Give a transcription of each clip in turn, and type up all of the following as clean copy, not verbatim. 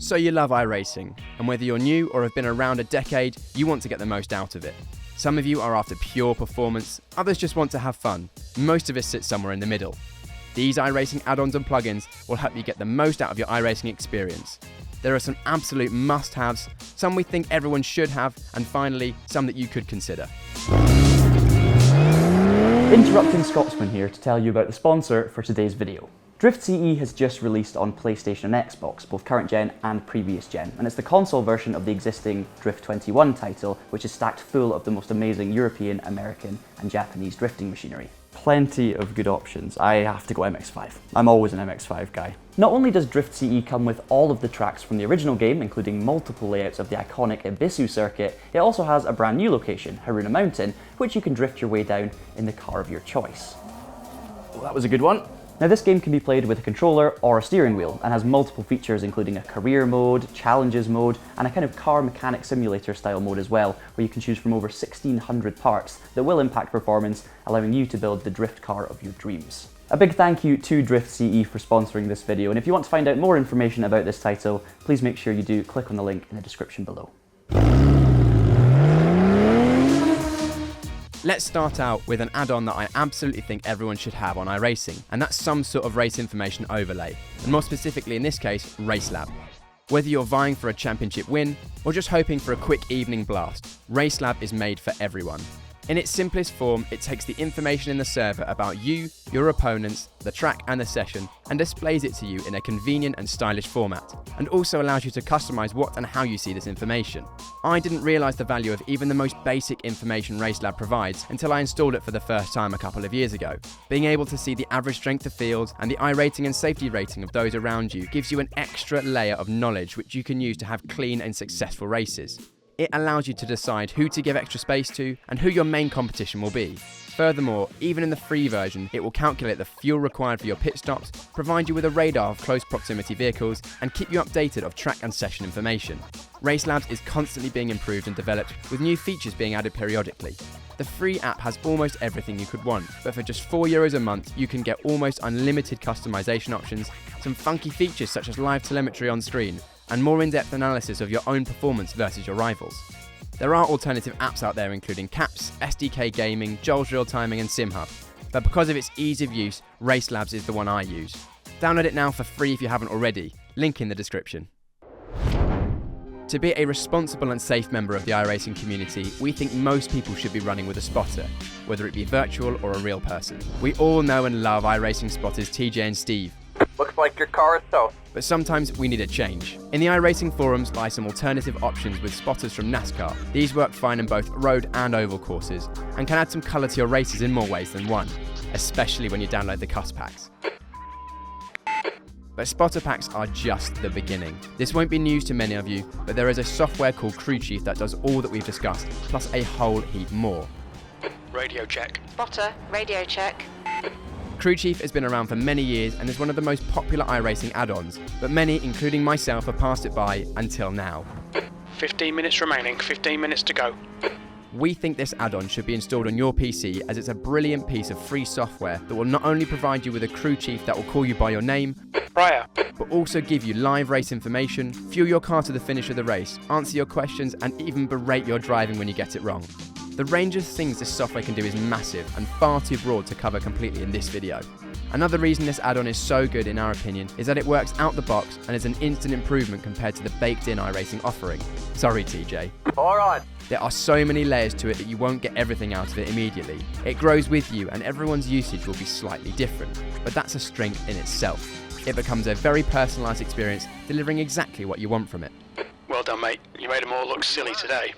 So you love iRacing, and whether you're new or have been around a decade, you want to get the most out of it. Some of you are after pure performance, others just want to have fun. Most of us sit somewhere in the middle. These iRacing add-ons and plugins will help you get the most out of your iRacing experience. There are some absolute must-haves, some we think everyone should have, and finally, some that you could consider. Interrupting Scotsman here to tell you about the sponsor for today's video. DRIFTCE has just released on PlayStation and Xbox, both current gen and previous gen, and it's the console version of the existing Drift 21 title, which is stacked full of the most amazing European, American and Japanese drifting machinery. Plenty of good options. I have to go MX-5. I'm always an MX-5 guy. Not only does DRIFTCE come with all of the tracks from the original game, including multiple layouts of the iconic Ibisu circuit, it also has a brand new location, Haruna Mountain, which you can drift your way down in the car of your choice. Oh, that was a good one. Now this game can be played with a controller or a steering wheel and has multiple features including a career mode, challenges mode and a kind of car mechanic simulator style mode as well, where you can choose from over 1,600 parts that will impact performance, allowing you to build the drift car of your dreams. A big thank you to DRIFTCE for sponsoring this video, and if you want to find out more information about this title, please make sure you do click on the link in the description below. Let's start out with an add-on that I absolutely think everyone should have on iRacing, and that's some sort of race information overlay, and more specifically in this case, RaceLab. Whether you're vying for a championship win, or just hoping for a quick evening blast, RaceLab is made for everyone. In its simplest form, it takes the information in the server about you, your opponents, the track and the session, and displays it to you in a convenient and stylish format, and also allows you to customize what and how you see this information. I didn't realize the value of even the most basic information RaceLab provides until I installed it for the first time a couple of years ago. Being able to see the average strength of field and the iRating and safety rating of those around you gives you an extra layer of knowledge which you can use to have clean and successful races. It allows you to decide who to give extra space to and who your main competition will be. Furthermore, even in the free version, it will calculate the fuel required for your pit stops, provide you with a radar of close proximity vehicles, and keep you updated of track and session information. RaceLabs is constantly being improved and developed, with new features being added periodically. The free app has almost everything you could want, but for just €4 a month, you can get almost unlimited customization options, some funky features such as live telemetry on screen, and more in-depth analysis of your own performance versus your rivals. There are alternative apps out there including Caps, SDK Gaming, Joel's Real Timing and SimHub, but because of its ease of use, RaceLabs is the one I use. Download it now for free if you haven't already, link in the description. To be a responsible and safe member of the iRacing community, we think most people should be running with a spotter, whether it be virtual or a real person. We all know and love iRacing spotters TJ and Steve. Looks like your car is toast. But sometimes we need a change. In the iRacing forums lie some alternative options with spotters from NASCAR. These work fine in both road and oval courses, and can add some colour to your races in more ways than one, especially when you download the cuss packs. But spotter packs are just the beginning. This won't be news to many of you, but there is a software called Crew Chief that does all that we've discussed, plus a whole heap more. Radio check. Spotter, radio check. Crew Chief has been around for many years and is one of the most popular iRacing add-ons, but many, including myself, have passed it by until now. 15 minutes remaining, 15 minutes to go. We think this add-on should be installed on your PC as it's a brilliant piece of free software that will not only provide you with a crew chief that will call you by your name, Prior. but also give you live race information, fuel your car to the finish of the race, answer your questions and even berate your driving when you get it wrong. The range of things this software can do is massive and far too broad to cover completely in this video. Another reason this add-on is so good in our opinion is that it works out the box and is an instant improvement compared to the baked-in iRacing offering. Sorry TJ. Alright. There are so many layers to it that you won't get everything out of it immediately. It grows with you and everyone's usage will be slightly different, but that's a strength in itself. It becomes a very personalised experience, delivering exactly what you want from it. Well done, mate. You made them all look silly today.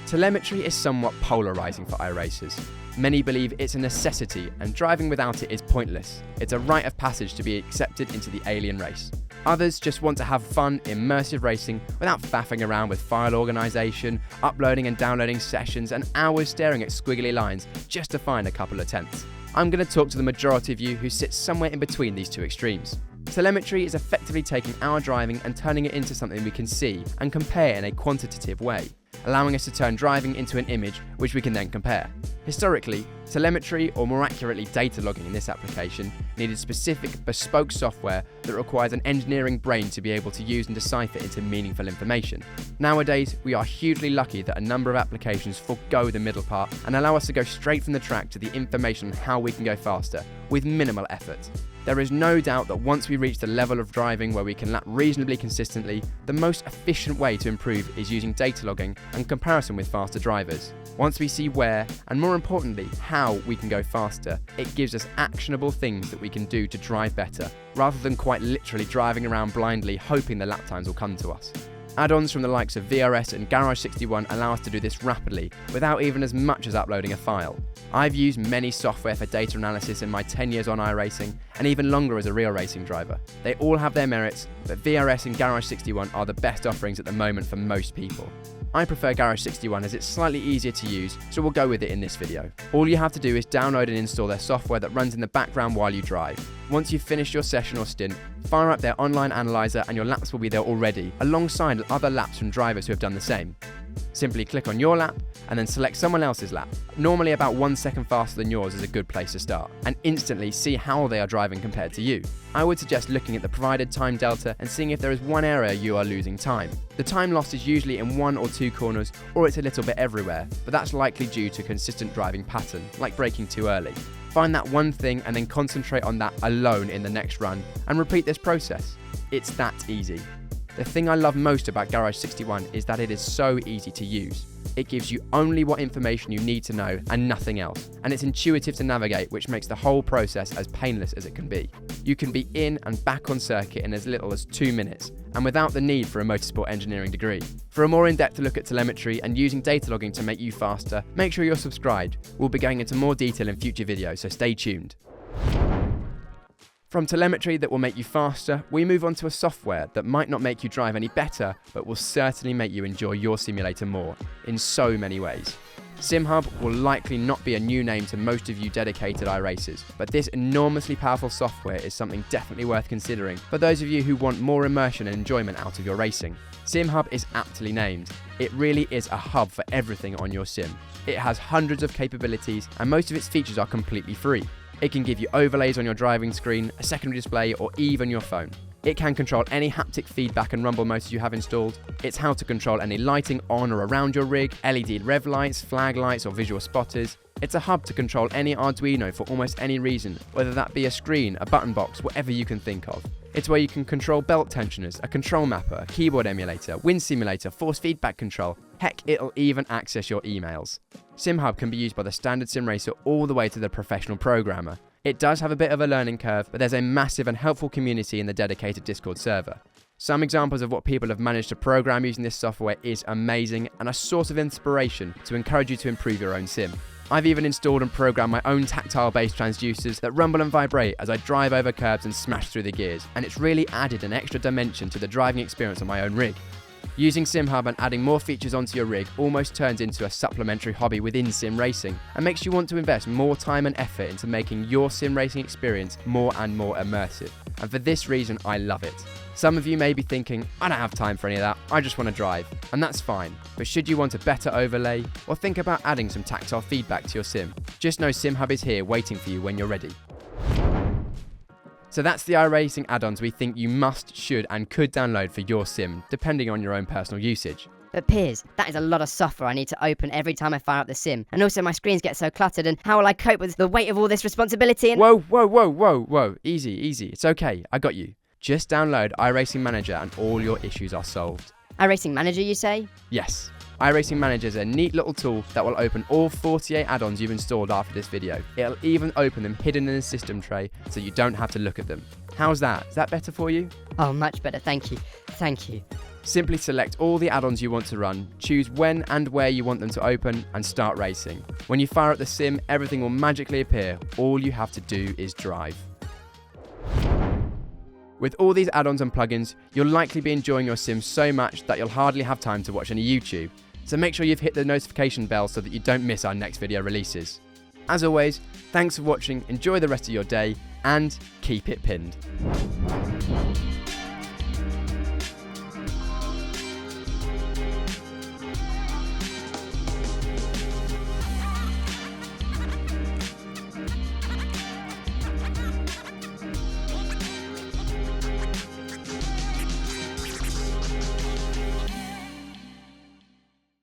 Telemetry is somewhat polarising for iRacers. Many believe it's a necessity and driving without it is pointless. It's a rite of passage to be accepted into the alien race. Others just want to have fun, immersive racing without faffing around with file organisation, uploading and downloading sessions and hours staring at squiggly lines just to find a couple of tenths. I'm going to talk to the majority of you who sit somewhere in between these two extremes. Telemetry is effectively taking our driving and turning it into something we can see and compare in a quantitative way, allowing us to turn driving into an image which we can then compare. Historically, telemetry, or more accurately data logging in this application, needed specific, bespoke software that requires an engineering brain to be able to use and decipher into meaningful information. Nowadays, we are hugely lucky that a number of applications forego the middle part and allow us to go straight from the track to the information on how we can go faster, with minimal effort. There is no doubt that once we reach the level of driving where we can lap reasonably consistently, the most efficient way to improve is using data logging and comparison with faster drivers. Once we see where, and more importantly, how we can go faster, it gives us actionable things that we can do to drive better, rather than quite literally driving around blindly hoping the lap times will come to us. Add-ons from the likes of VRS and Garage 61 allow us to do this rapidly, without even as much as uploading a file. I've used many software for data analysis in my 10 years on iRacing, and even longer as a real racing driver. They all have their merits, but VRS and Garage 61 are the best offerings at the moment for most people. I prefer Garage 61 as it's slightly easier to use, so we'll go with it in this video. All you have to do is download and install their software that runs in the background while you drive. Once you've finished your session or stint, fire up their online analyzer and your laps will be there already, alongside other laps from drivers who have done the same. Simply click on your lap and then select someone else's lap. Normally about 1 second faster than yours is a good place to start, and instantly see how they are driving compared to you. I would suggest looking at the provided time delta and seeing if there is one area you are losing time. The time lost is usually in 1 or 2 corners, or it's a little bit everywhere, but that's likely due to consistent driving pattern, like braking too early. Find that one thing and then concentrate on that alone in the next run, and repeat this process. It's that easy. The thing I love most about Garage 61 is that it is so easy to use. It gives you only what information you need to know and nothing else, and it's intuitive to navigate, which makes the whole process as painless as it can be. You can be in and back on circuit in as little as 2 minutes, and without the need for a motorsport engineering degree. For a more in-depth look at telemetry and using data logging to make you faster, make sure you're subscribed. We'll be going into more detail in future videos, so stay tuned. From telemetry that will make you faster, we move on to a software that might not make you drive any better, but will certainly make you enjoy your simulator more, in so many ways. SimHub will likely not be a new name to most of you dedicated iRacers, but this enormously powerful software is something definitely worth considering for those of you who want more immersion and enjoyment out of your racing. SimHub is aptly named. It really is a hub for everything on your sim. It has hundreds of capabilities, and most of its features are completely free. It can give you overlays on your driving screen, a secondary display, or even your phone. It can control any haptic feedback and rumble motors you have installed. It's how to control any lighting on or around your rig, LED rev lights, flag lights, or visual spotters. It's a hub to control any Arduino for almost any reason, whether that be a screen, a button box, whatever you can think of. It's where you can control belt tensioners, a control mapper, a keyboard emulator, wind simulator, force feedback control. Heck, it'll even access your emails. SimHub can be used by the standard sim racer all the way to the professional programmer. It does have a bit of a learning curve, but there's a massive and helpful community in the dedicated Discord server. Some examples of what people have managed to program using this software is amazing and a source of inspiration to encourage you to improve your own sim. I've even installed and programmed my own tactile-based transducers that rumble and vibrate as I drive over curbs and smash through the gears, and it's really added an extra dimension to the driving experience on my own rig. Using SimHub and adding more features onto your rig almost turns into a supplementary hobby within sim racing, and makes you want to invest more time and effort into making your sim racing experience more and more immersive. And for this reason, I love it. Some of you may be thinking, I don't have time for any of that, I just want to drive. And that's fine, but should you want a better overlay, or think about adding some tactile feedback to your sim, just know SimHub is here waiting for you when you're ready. So that's the iRacing add-ons we think you must, should and could download for your sim, depending on your own personal usage. But Piers, that is a lot of software I need to open every time I fire up the sim. And also my screens get so cluttered, and how will I cope with the weight of all this responsibility and— Whoa. Easy. It's okay, I got you. Just download iRacing Manager and all your issues are solved. iRacing Manager, you say? Yes. iRacing Manager is a neat little tool that will open all 48 add-ons you've installed after this video. It'll even open them hidden in a system tray so you don't have to look at them. How's that? Is that better for you? Oh, much better, thank you. Simply select all the add-ons you want to run, choose when and where you want them to open, and start racing. When you fire up the sim, everything will magically appear. All you have to do is drive. With all these add-ons and plugins, you'll likely be enjoying your sim so much that you'll hardly have time to watch any YouTube. So make sure you've hit the notification bell so that you don't miss our next video releases. As always, thanks for watching, enjoy the rest of your day, and keep it pinned.